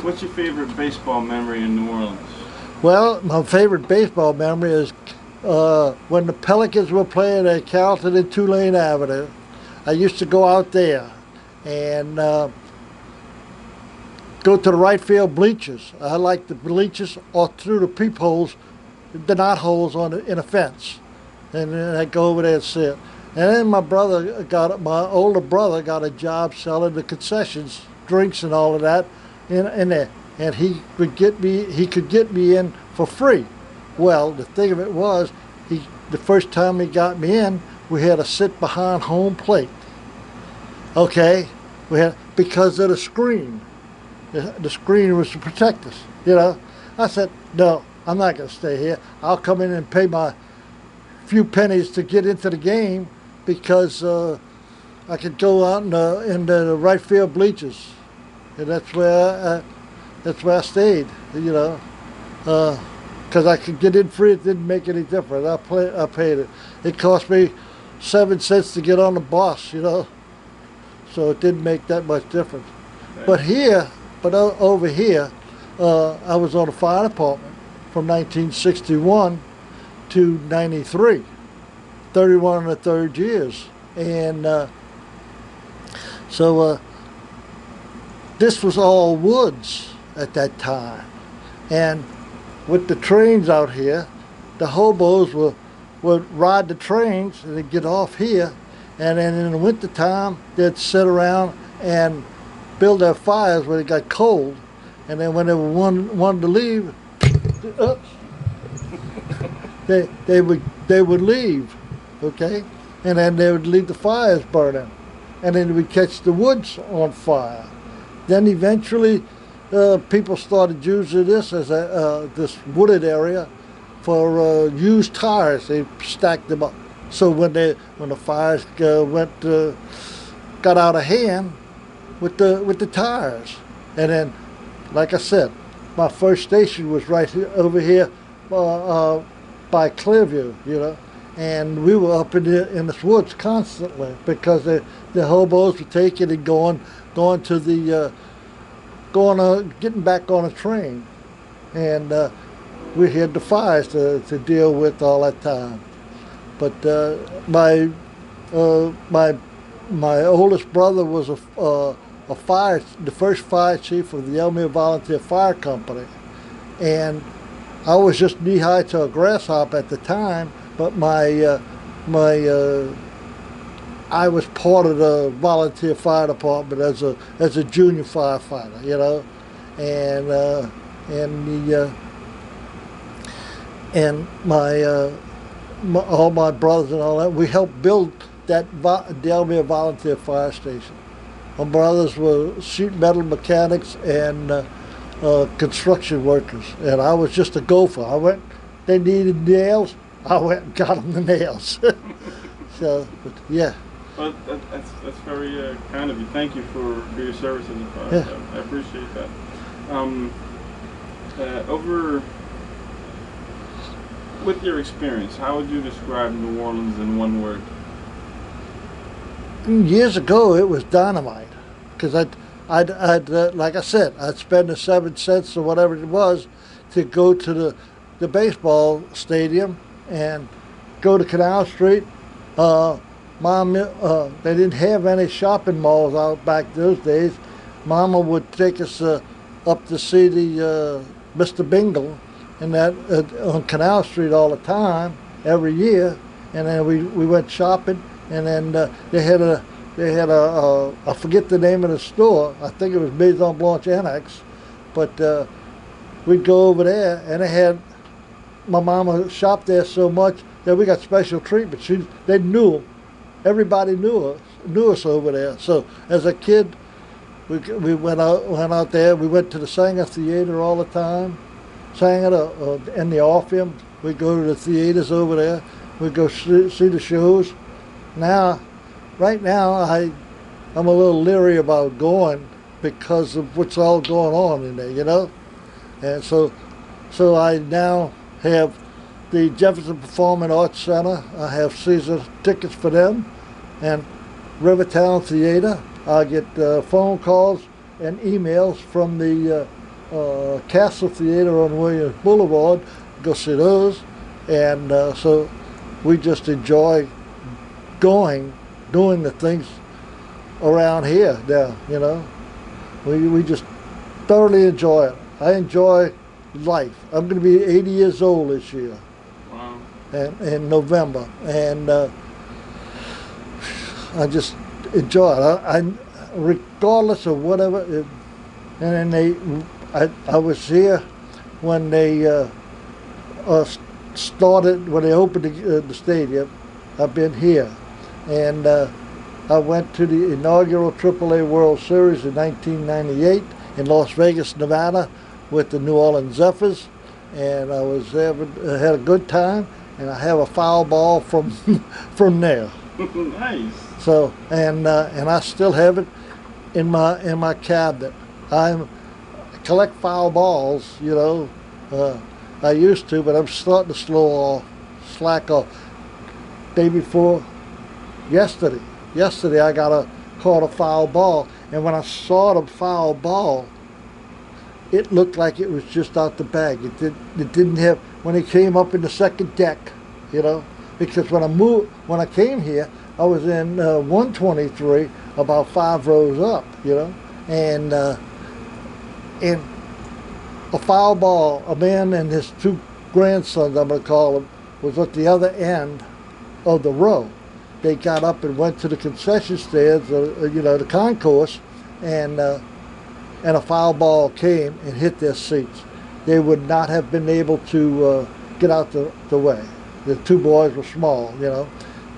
What's your favorite baseball memory in New Orleans? Well, my favorite baseball memory is when the Pelicans were playing at Carrollton and Tulane Avenue. I used to go out there and go to the right field bleachers. I like the bleachers or through the peepholes, the knot holes in a fence, and then I go over there and sit. And then my older brother got a job selling the concessions, drinks and all of that, in there, and he could get me in for free. Well, the thing of it was, the first time he got me in, we had to sit behind home plate. Okay, because of the screen. The screen was to protect us, you know. I said, no, I'm not going to stay here. I'll come in and pay my few pennies to get into the game because I could go out in the right field bleachers, and that's where I stayed, you know, because I could get in free. It didn't make any difference. I paid it. It cost me 7 cents to get on the bus, you know, so it didn't make that much difference. But over here, I was on the fire department from 1961 to 93, 31 and a third years. And so this was all woods at that time. And with the trains out here, the hobos would ride the trains and they'd get off here. And then in the wintertime, they'd sit around and build their fires when it got cold, and then when they wanted to leave, they would leave, okay, and then they would leave the fires burning, and then we'd catch the woods on fire. Then eventually, people started using this as this wooded area for used tires. They stacked them up, so when the fires got out of hand with the tires. And then, like I said, my first station was right here, over here by Clearview, you know, and we were up in the woods constantly because the hobos were taking and getting back on a train, and we had the fires to deal with all that time. But my oldest brother was the first fire chief of the Elmere Volunteer Fire Company, and I was just knee high to a grasshopper at the time. But I was part of the volunteer fire department as a junior firefighter, you know, and all my brothers and all that, we helped build the Elmere Volunteer Fire Station. My brothers were sheet metal mechanics and construction workers, and I was just a gopher. They needed nails, I went and got them the nails. So, but yeah. Well, that's very kind of you. Thank you for your service as a firefighter. Yeah. I appreciate that. With your experience, how would you describe New Orleans in one word? Years ago, it was dynamite, because I'd like I said, I'd spend the 7 cents or whatever it was to go to the baseball stadium and go to Canal Street. They didn't have any shopping malls out back those days. Mama would take us up to see the Mr. Bingle, and that on Canal Street all the time, every year. And then we went shopping, and then they had a I forget the name of the store. I think it was Maison Blanche Annex, but we'd go over there, and my mama shopped there so much that we got special treatment. They knew, everybody knew us over there. So as a kid, we went out there. We went to the Sanger Theater all the time. Sanger in the Orpheum. We go to the theaters over there. We go see the shows. Right now, I'm a little leery about going because of what's all going on in there, you know. And so I now have the Jefferson Performing Arts Center. I have season tickets for them, and Rivertown Theater. I get phone calls and emails from the Castle Theater on Williams Boulevard, go see those, and so we just enjoy doing the things around here now, you know. We just thoroughly enjoy it. I enjoy life. I'm going to be 80 years old this year. Wow. In November, and I just enjoy it. I regardless of whatever. And then I was here when they started, when they opened the stadium. I've been here, and I went to the inaugural AAA World Series in 1998 in Las Vegas, Nevada, with the New Orleans Zephyrs, and I was had a good time, and I have a foul ball from there. Nice. So and I still have it in my cabinet. I collect foul balls, you know. I used to, but I'm starting to slack off. Day before yesterday I caught a foul ball, and when I saw the foul ball, it looked like it was just out the bag. It didn't have, when it came up in the second deck, you know, because when I came here, I was in 123, about 5 rows up, you know, and a foul ball, a man and his 2 grandsons, I'm going to call them, was at the other end of the row. They got up and went to the concession stands, you know, the concourse, and a foul ball came and hit their seats. They would not have been able to get out the way. The 2 boys were small, you know,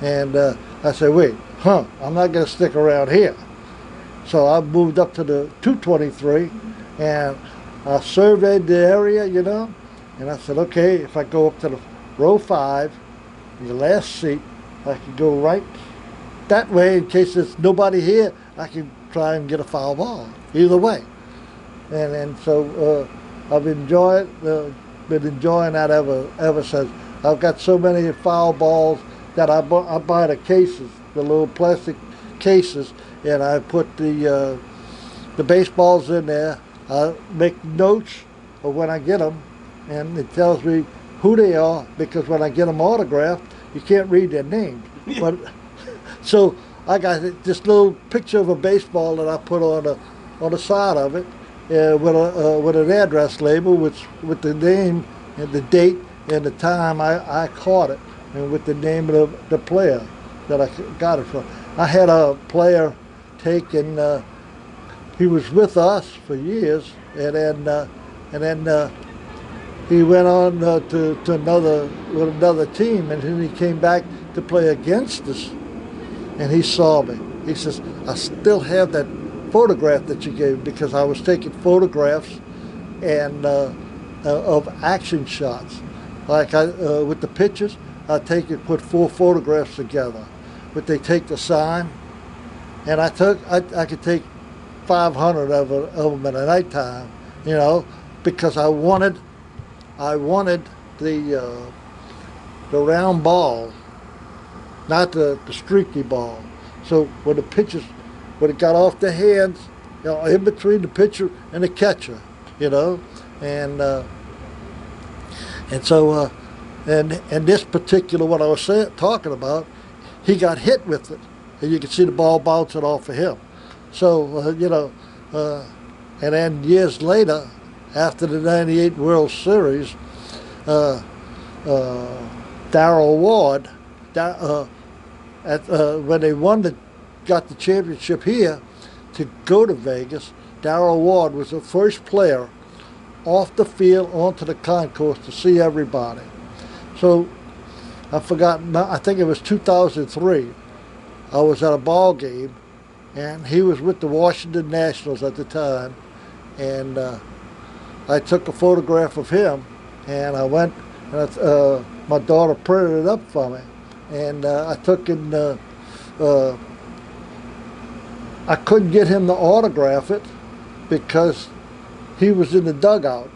and I said, wait, I'm not going to stick around here. So I moved up to the 223, and I surveyed the area, you know, and I said, okay, if I go up to the row 5, the last seat, I can go right that way in case there's nobody here. I can try and get a foul ball either way, and so I've been enjoying that ever since. I've got so many foul balls that I buy the cases, the little plastic cases, and I put the baseballs in there. I make notes of when I get them, and it tells me who they are, because when I get them autographed, you can't read their names. But so I got this little picture of a baseball that I put on the side of it, with an address label with the name and the date and the time I caught it, and with the name of the player that I got it from. I had a player taken. He was with us for years, and then he went on to another team, and then he came back to play against us, and he saw me. He says, I still have that photograph that you gave me, because I was taking photographs and of action shots. Like with the pictures, put 4 photographs together. But they take the sign, and I could take 500 of them at a nighttime, you know, because I wanted the round ball, not the streaky ball. So when it got off the hands, you know, in between the pitcher and the catcher, you know, and so this particular one I was talking about, he got hit with it, and you could see the ball bouncing off of him. So you know, and then years later, after the '98 World Series, Darrell Ward, when they got the championship here, to go to Vegas, Darrell Ward was the first player off the field onto the concourse to see everybody. So I think it was 2003. I was at a ball game, and he was with the Washington Nationals at the time, and I took a photograph of him, and I went, and my daughter printed it up for me, and I took in. I couldn't get him to autograph it because he was in the dugout,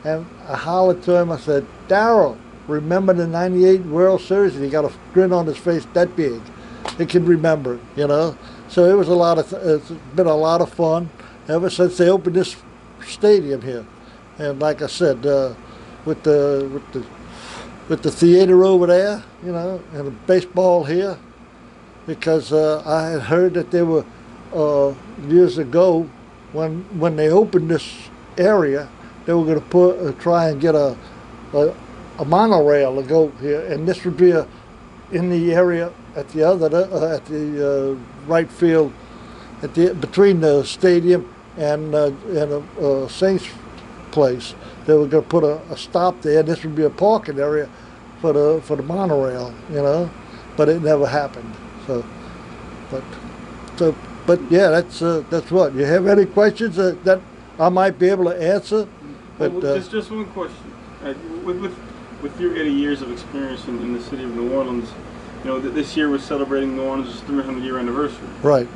and I hollered to him. I said, Darrell, remember the '98 World Series? And he got a grin on his face that big. He can remember it, you know. So it was it's been a lot of fun ever since they opened this stadium here, and like I said, with the theater over there, you know, and the baseball here, because I had heard that there were years ago when they opened this area, they were going to try and get a monorail to go here, and this would be in the area at the right field, between the stadium and a Saints place. They were going to put a stop there, and this would be a parking area for the monorail, you know, but it never happened. But yeah, that's what. You have any questions that I might be able to answer? But well, just one question. With your 80 years of experience in the city of New Orleans, you know, this year we're celebrating New Orleans' 300-year anniversary. Right.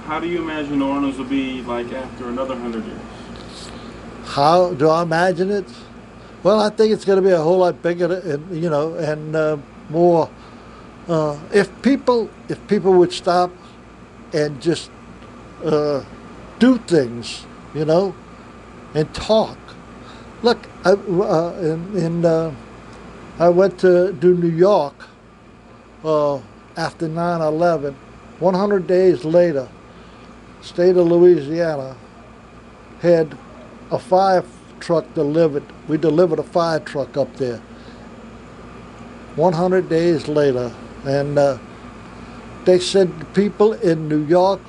How do you imagine New Orleans will be like after another 100 years? How do I imagine it? Well, I think it's going to be a whole lot bigger, and you know, and more. If people would stop and just do things, you know, and talk. Look, I went to New York after 9/11. 100 days later, state of Louisiana had a fire truck delivered. We delivered a fire truck up there. 100 days later, and they said the people in New York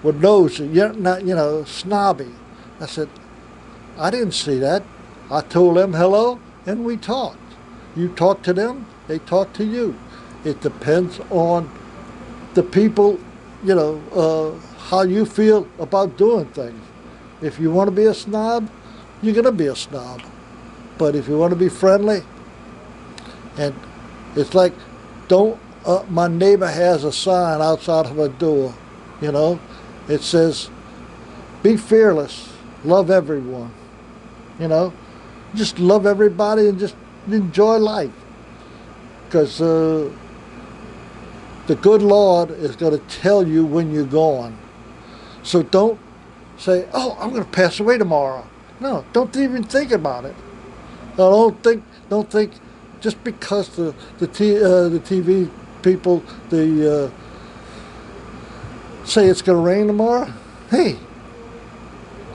were nosy, not, you know, snobby. I said, I didn't see that. I told them hello, and we talked. You talk to them, they talk to you. It depends on the people, you know, how you feel about doing things. If you want to be a snob, you're going to be a snob. But if you want to be friendly, and it's like, my neighbor has a sign outside of her door, you know. It says, be fearless, love everyone, you know. Just love everybody and just enjoy life. Because the good Lord is going to tell you when you're gone. So don't say, oh, I'm going to pass away tomorrow. No, don't even think about it. Don't think just because the TV people say it's going to rain tomorrow. Hey,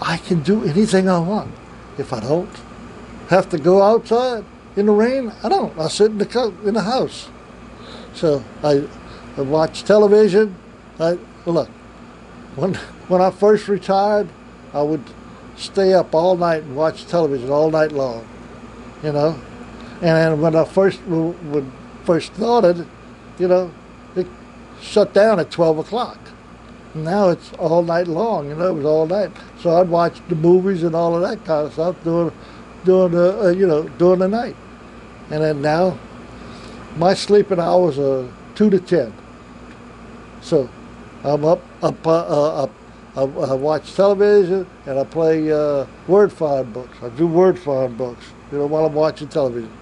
I can do anything I want. If I don't have to go outside in the rain, I don't. I sit in the house. So I watch television. Look, when I first retired, I would stay up all night and watch television all night long, you know. And when I first started, you know, it shut down at 12 o'clock. Now it's all night long, you know. It was all night. So I'd watch the movies and all of that kind of stuff during the night. And then now, my sleeping hours are 2 to 10. So I'm up. I watch television and I play word find books. I do word find books, you know, while I'm watching television.